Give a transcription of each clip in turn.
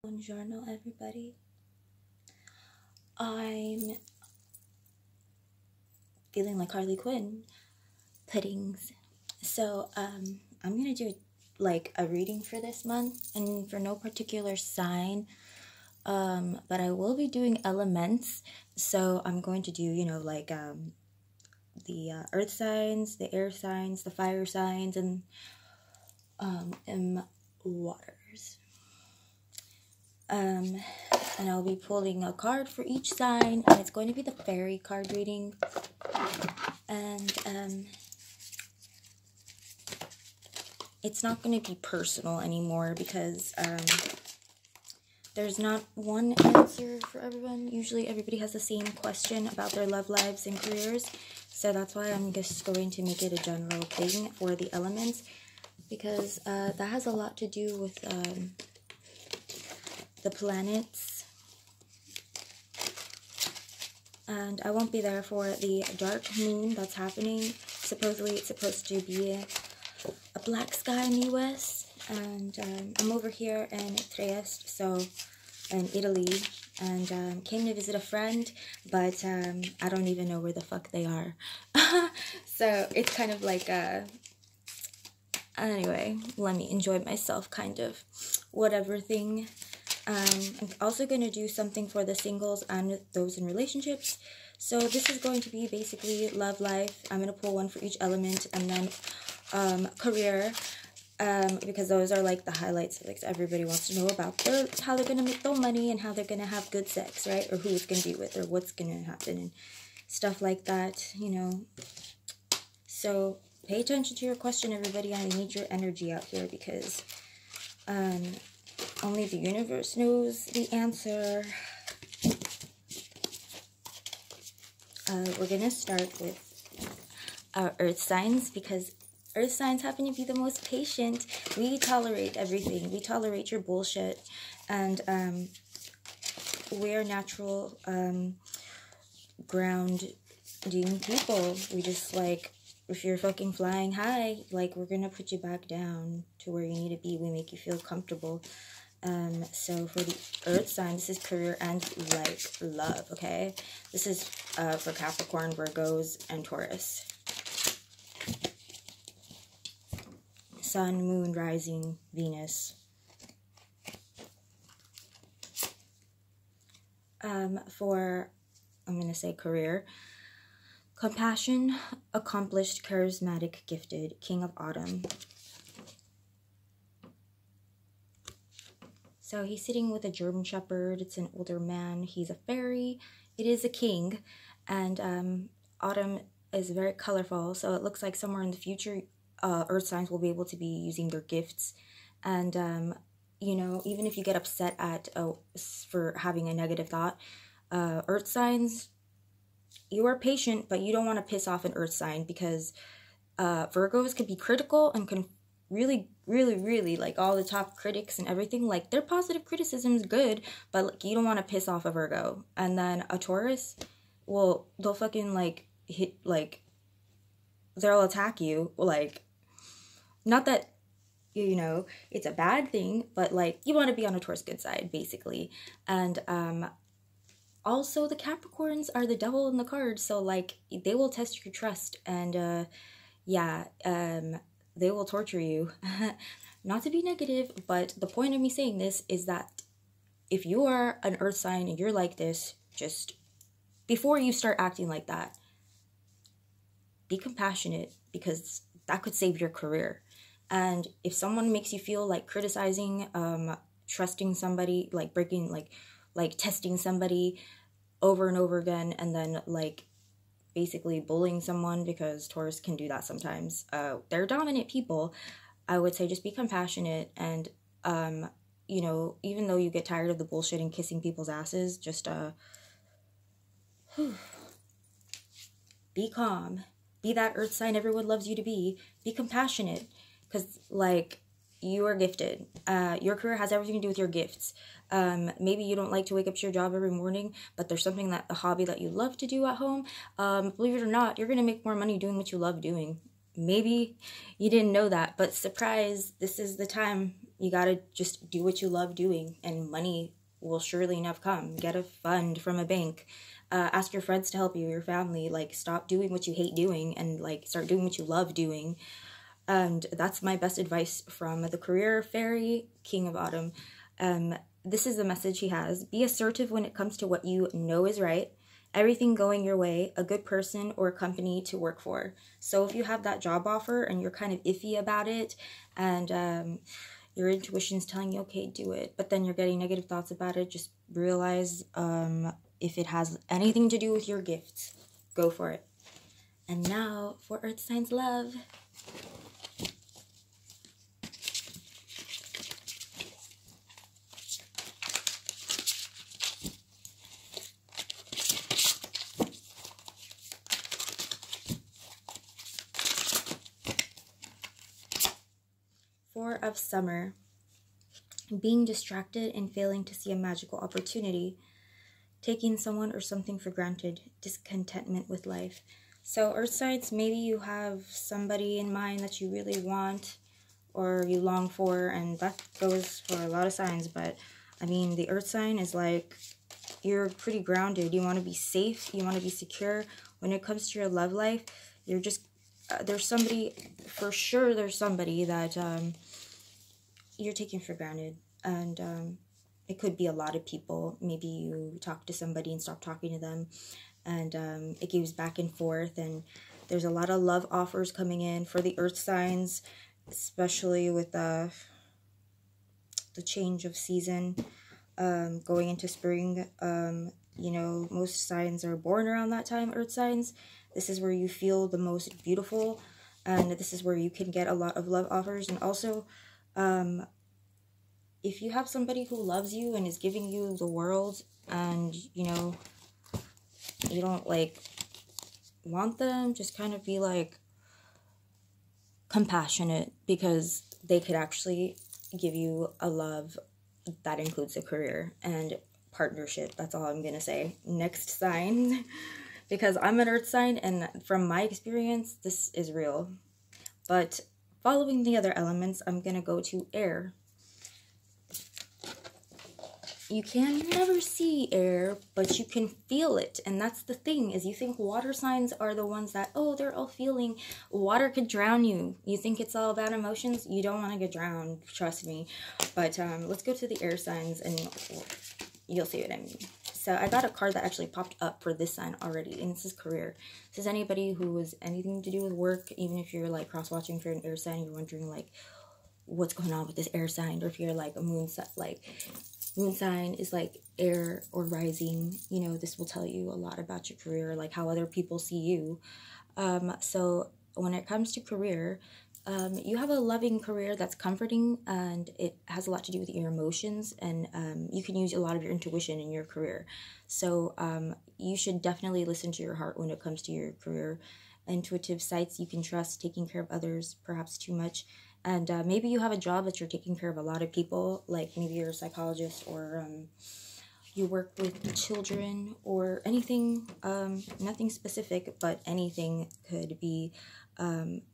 Buongiorno, everybody. I'm feeling like Harley Quinn puddings. So, I'm gonna do like a reading for this month and for no particular sign. But I will be doing elements. So I'm going to do, the earth signs, the air signs, the fire signs, and waters. And I'll be pulling a card for each sign, and it's going to be the fairy card reading. And it's not going to be personal anymore because there's not one answer for everyone. Usually everybody has the same question about their love lives and careers, so that's why I'm just going to make it a general thing for the elements, because that has a lot to do with the planets. And I won't be there for the dark moon that's happening. Supposedly it's supposed to be a black sky in the US, and I'm over here in Trieste, so in Italy, and came to visit a friend, but I don't even know where the fuck they are. So it's kind of like anyway, let me enjoy myself kind of whatever thing. I'm also going to do something for the singles and those in relationships. So this is going to be basically love life. I'm going to pull one for each element, and then career, because those are like the highlights. Like everybody wants to know about how they're going to make their money and how they're going to have good sex, right? Or who it's going to be with, or what's going to happen and stuff like that, you know. So pay attention to your question, everybody. I need your energy out here, because only the universe knows the answer. We're going to start with our earth signs, because earth signs happen to be the most patient. We tolerate everything. We tolerate your bullshit. And we're natural grounding people. We just, like, if you're fucking flying high, like, we're going to put you back down to where you need to be. We make you feel comfortable. So for the earth sign, this is career and like love, okay? This is for Capricorn, Virgos, and Taurus. Sun, moon, rising, Venus. For, I'm going to say career. Compassion, accomplished, charismatic, gifted, king of autumn. So he's sitting with a German Shepherd. It's an older man. He's a fairy. It is a king. And autumn is very colorful. So it looks like somewhere in the future, earth signs will be able to be using their gifts. And, you know, even if you get upset at for having a negative thought, earth signs, you are patient, but you don't want to piss off an earth sign, because Virgos can be critical and can really, like, all the top critics and everything, like, their positive criticism is good, but like, you don't want to piss off a Virgo. And then a Taurus, well, they'll fucking like hit, like, they'll attack you. Like, not that, you know, it's a bad thing, but like, you want to be on a Taurus good side, basically. And also the Capricorns are the devil in the cards, so like, they will test your trust, and they will torture you. Not to be negative, but the point of me saying this is that if you are an earth sign and you're like this, just before you start acting like that, be compassionate, because that could save your career. And if someone makes you feel like criticizing, trusting somebody, like breaking, like testing somebody over and over again, and then like basically bullying someone, because Taurus can do that sometimes. They're dominant people. I would say just be compassionate, and you know, even though you get tired of the bullshit and kissing people's asses, just be calm. Be that earth sign everyone loves you to be. Be compassionate, because like, you are gifted. Your career has everything to do with your gifts. Maybe you don't like to wake up to your job every morning, but there's something, a hobby that you love to do at home. Believe it or not, you're going to make more money doing what you love doing. Maybe you didn't know that, but surprise, this is the time You gotta just do what you love doing, and money will surely enough come. Get a fund from a bank. Ask your friends to help you, your family. Like, stop doing what you hate doing and like start doing what you love doing. And that's my best advice from the career fairy, King of Autumn. This is the message he has. Be assertive when it comes to what you know is right. Everything going your way, a good person or a company to work for. So if you have that job offer and you're kind of iffy about it, and your intuition's telling you, okay, do it, but then you're getting negative thoughts about it, just realize if it has anything to do with your gifts, go for it. And now for Earth Signs love. Four of Summer. Being distracted and failing to see a magical opportunity. Taking someone or something for granted. Discontentment with life. So Earth signs, maybe you have somebody in mind that you really want or you long for, and that goes for a lot of signs. But I mean, the Earth sign is like, you're pretty grounded. You want to be safe. You want to be secure. When it comes to your love life, you're just, there's somebody, for sure there's somebody that you're taking for granted. And it could be a lot of people. Maybe you talk to somebody and stop talking to them, and it goes back and forth, and there's a lot of love offers coming in for the Earth signs, especially with the change of season, going into spring. You know, most signs are born around that time, Earth signs. This is where you feel the most beautiful, and this is where you can get a lot of love offers. And also, if you have somebody who loves you and is giving you the world, and, you know, you don't, like, want them, just kind of be, like, compassionate, because they could actually give you a love that includes a career and partnership. That's all I'm gonna say. Next sign, because I'm an Earth sign, and from my experience, this is real. But following the other elements, I'm gonna go to air. You can never see air, but you can feel it. And that's the thing, is you think water signs are the ones that, oh, they're all feeling. Water could drown you. You think it's all about emotions? You don't want to get drowned, trust me. But let's go to the air signs, and you'll see what I mean. So I got a card that actually popped up for this sign already, and this is career. This is anybody who has anything to do with work, even if you're like cross-watching for an air sign, you're wondering like, what's going on with this air sign? Or if you're like a moon sign is like air or rising, you know, this will tell you a lot about your career, like how other people see you. So when it comes to career, you have a loving career that's comforting, and it has a lot to do with your emotions, and you can use a lot of your intuition in your career. So you should definitely listen to your heart when it comes to your career. Intuitive sights you can trust, taking care of others, perhaps too much. And maybe you have a job that you're taking care of a lot of people, like maybe you're a psychologist, or you work with children, or anything, nothing specific, but anything could be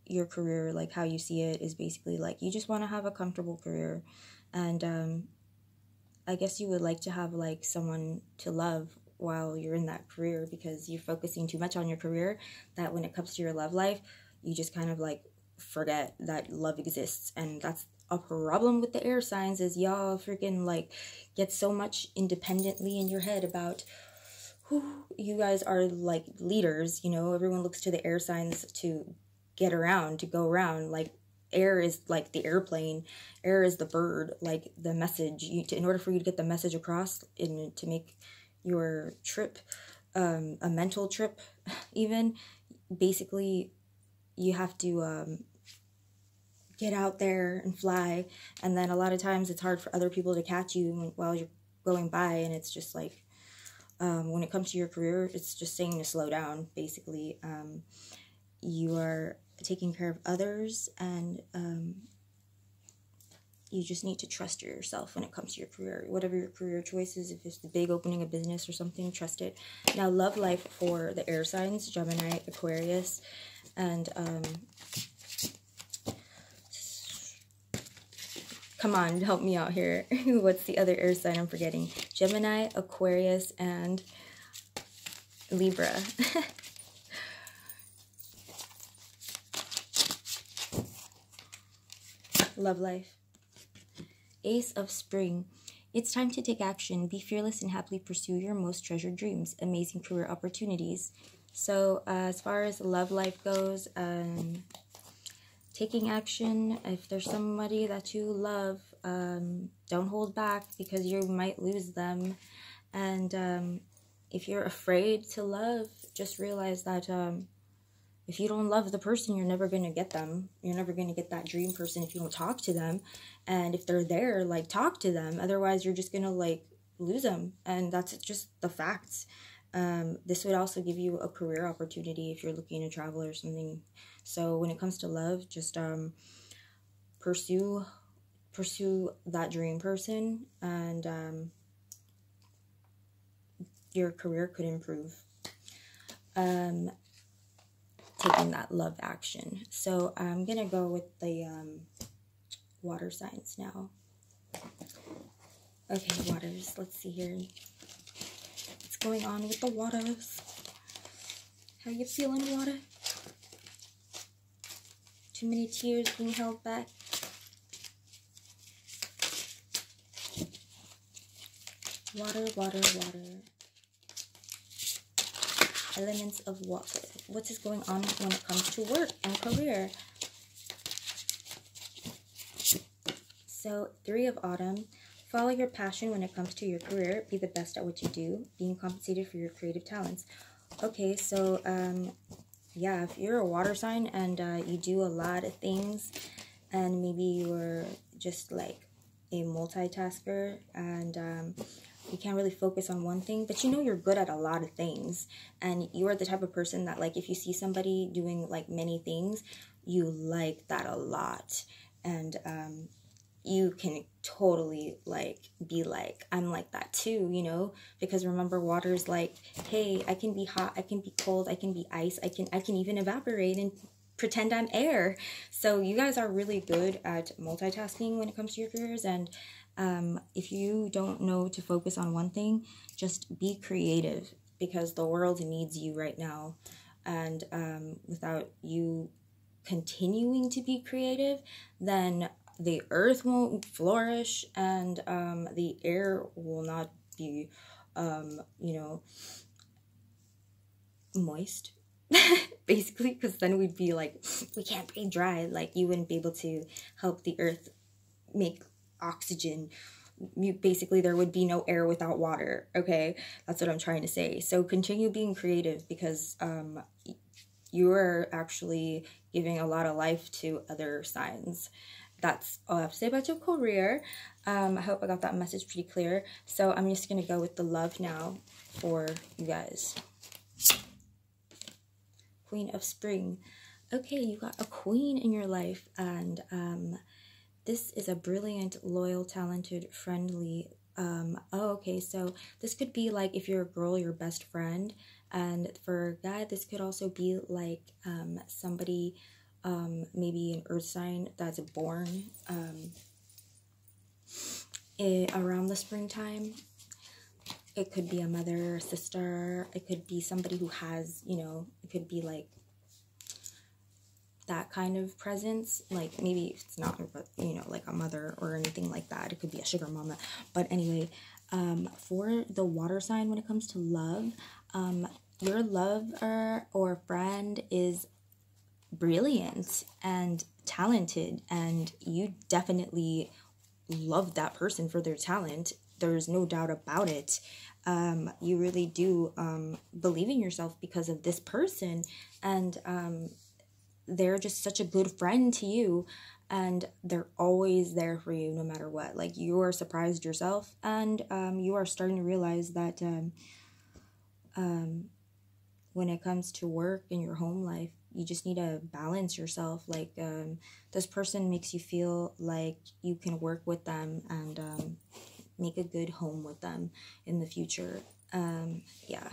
your career. Like how you see it is basically like you just want to have a comfortable career, and I guess you would like to have like someone to love while you're in that career, because you're focusing too much on your career that when it comes to your love life, you just kind of like forget that love exists. And that's a problem with the air signs, is y'all freaking like get so much independently in your head about who you guys are, like leaders, you know. Everyone looks to the air signs to get around, to go around. Like air is like the airplane, air is the bird, like the message. In order for you to get the message across, and to make your trip a mental trip, even, basically you have to get out there and fly. And then a lot of times it's hard for other people to catch you while you're going by, and it's just like, when it comes to your career, it's just saying to slow down, basically. You are taking care of others, and you just need to trust yourself when it comes to your career. Whatever your career choice is, if it's the big opening a business or something, trust it. Now, love life for the air signs, Gemini, Aquarius, and Come on, help me out here. What's the other air sign I'm forgetting? Gemini, Aquarius, and Libra. Love life. Ace of Spring. It's time to take action. Be fearless and happily pursue your most treasured dreams. Amazing career opportunities. So as far as love life goes, taking action. If there's somebody that you love, don't hold back because you might lose them. And if you're afraid to love, just realize that if you don't love the person, you're never going to get them. You're never going to get that dream person if you don't talk to them. And if they're there, like, talk to them. Otherwise, you're just going to, like, lose them. And that's just the facts. This would also give you a career opportunity if you're looking to travel or something. So when it comes to love, just pursue that dream person, and your career could improve. Taking that love action. So I'm gonna go with the water signs now. Okay, waters. Let's see here. What's going on with the waters? How you feeling, water? Too many tears being held back. Water, water, water. Elements of water. What is going on when it comes to work and career? So, 3 of Autumn. Follow your passion when it comes to your career. Be the best at what you do. Being compensated for your creative talents. Okay, so, yeah, if you're a water sign and you do a lot of things, and maybe you're just like a multitasker, and you can't really focus on one thing, but you know you're good at a lot of things, and you are the type of person that, like, if you see somebody doing like many things, you like that a lot, and you can totally like be like, I'm like that too, you know, because remember, water is like, hey, I can be hot, I can be cold, I can be ice, I can even evaporate and pretend I'm air. So you guys are really good at multitasking when it comes to your careers, and if you don't know to focus on one thing, just be creative, because the world needs you right now. And without you continuing to be creative, then the earth won't flourish, and the air will not be, you know, moist. Basically, because then we'd be like, we can't breathe dry. Like, you wouldn't be able to help the earth make oxygen. Basically, there would be no air without water. Okay, that's what I'm trying to say. So continue being creative, because you are actually giving a lot of life to other signs. That's all I have to say about your career. I hope I got that message pretty clear. So I'm just gonna go with the love now for you guys. Queen of Spring. Okay, you got a queen in your life, and this is a brilliant, loyal, talented, friendly. Okay, so this could be like, if you're a girl, your best friend, and for a guy, this could also be like somebody, maybe an earth sign that's born around the springtime. It could be a mother, sister. It could be somebody who has, you know, it could be like that kind of presence. Like, maybe it's not, you know, like a mother or anything like that. It could be a sugar mama. But anyway, for the water sign, when it comes to love, your lover or friend is brilliant and talented, and you definitely love that person for their talent. There's no doubt about it. You really do believe in yourself because of this person, and they're just such a good friend to you, and they're always there for you no matter what. Like, you are surprised yourself, and you are starting to realize that when it comes to work and your home life, you just need to balance yourself. Like, this person makes you feel like you can work with them and make a good home with them in the future. Yeah.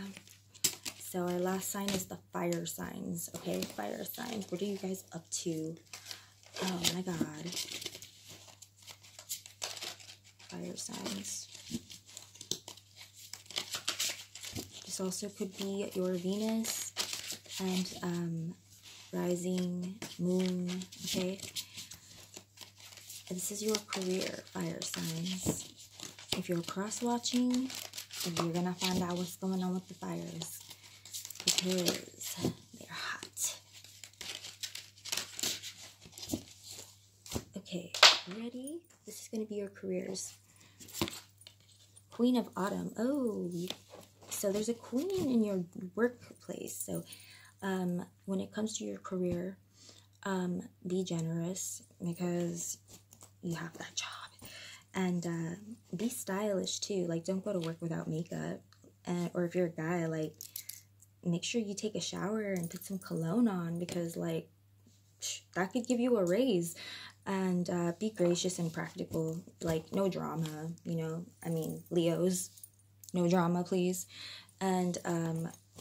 So our last sign is the fire signs. Okay, fire signs. What are you guys up to? Oh my God. fire signs. This also could be your Venus and rising moon, okay? And this is your career, fire signs. If you're cross-watching, you're gonna find out what's going on with the fires, because they're hot. Okay, ready? This is gonna be your careers. Queen of Autumn. Oh, so there's a queen in your workplace. So when it comes to your career, be generous because you have that job. And be stylish too. Like, don't go to work without makeup. Or if you're a guy, like, make sure you take a shower and put some cologne on, because like that could give you a raise. And be gracious and practical. Like, no drama, you know. I mean, Leos, no drama, please. And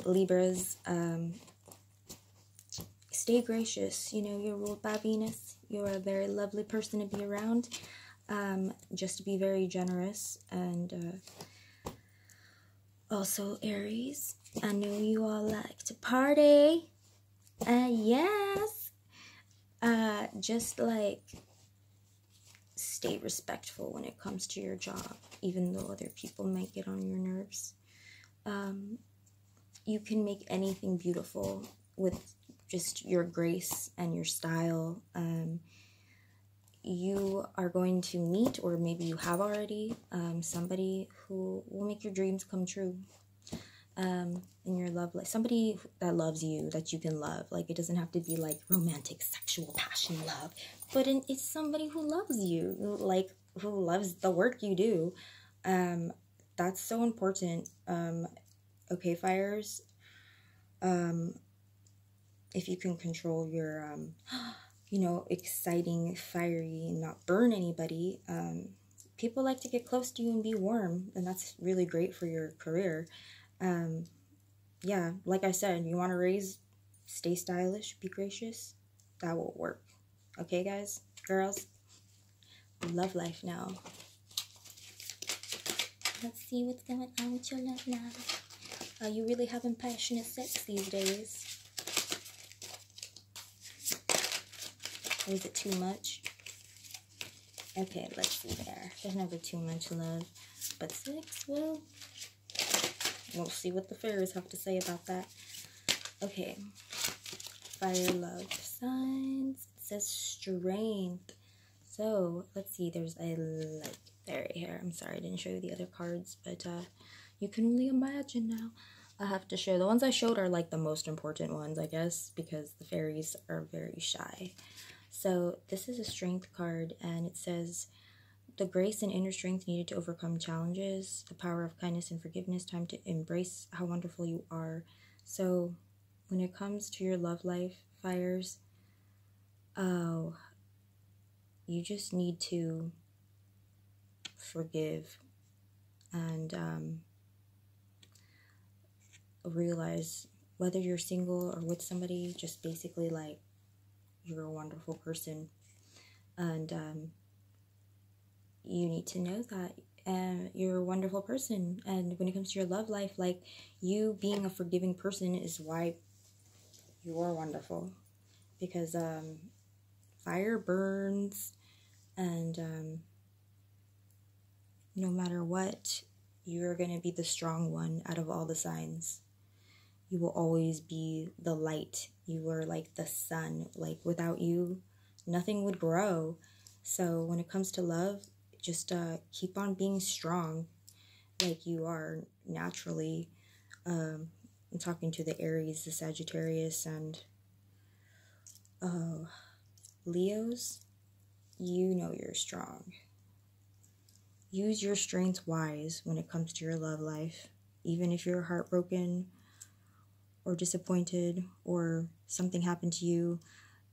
Libras, stay gracious. You know, you're ruled by Venus. You're a very lovely person to be around. Just to be very generous. And also Aries, I know you all like to party. Yes. Just like stay respectful when it comes to your job, even though other people might get on your nerves. You can make anything beautiful with just your grace and your style. You are going to meet, or maybe you have already, somebody who will make your dreams come true in your love life. Somebody that loves you, that you can love. Like, it doesn't have to be like romantic, sexual, passion love, but it's somebody who loves you, like, who loves the work you do. That's so important. Okay, fires, if you can control your you know, exciting, fiery, and not burn anybody. People like to get close to you and be warm, and that's really great for your career. Yeah, like I said, you want to raise, stay stylish, be gracious. That will work. Okay, guys, girls, love life now. Let's see what's going on with your love now. Are you really having passionate sex these days? Or is it too much? Okay, let's see there. There's never too much love. But sex, well, we'll see what the fairies have to say about that. Okay. Fire love signs. It says strength. So, let's see. There's a like fairy here. I'm sorry I didn't show you the other cards, but you can only imagine now. I have to show. The ones I showed are like the most important ones, I guess, because the fairies are very shy. So this is a strength card, and it says the grace and inner strength needed to overcome challenges, the power of kindness and forgiveness, time to embrace how wonderful you are. So when it comes to your love life, fires, oh, you just need to forgive and realize, whether you're single or with somebody, just basically like, you're a wonderful person, and you need to know that you're a wonderful person. And when it comes to your love life, like, you being a forgiving person is why you're wonderful, because fire burns, and no matter what, you're gonna be the strong one out of all the signs. You will always be the light. You are like the sun. Like, without you, nothing would grow. So when it comes to love, just keep on being strong, like you are naturally. I'm talking to the Aries, the Sagittarius, and Leos. You know you're strong. Use your strength wise when it comes to your love life. Even if you're heartbroken or disappointed, or something happened to you,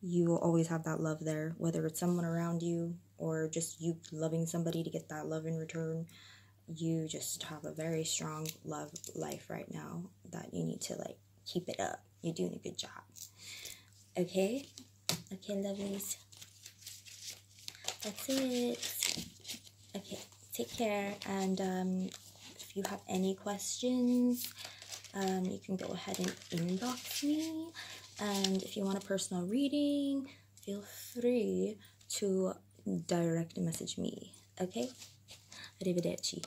you will always have that love there, whether it's someone around you or just you loving somebody to get that love in return. You just have a very strong love life right now that you need to, like, keep it up. You're doing a good job. Okay, lovelies, that's it. Okay, take care, and if you have any questions, you can go ahead and inbox me, and if you want a personal reading, feel free to direct message me. Okay? Arrivederci.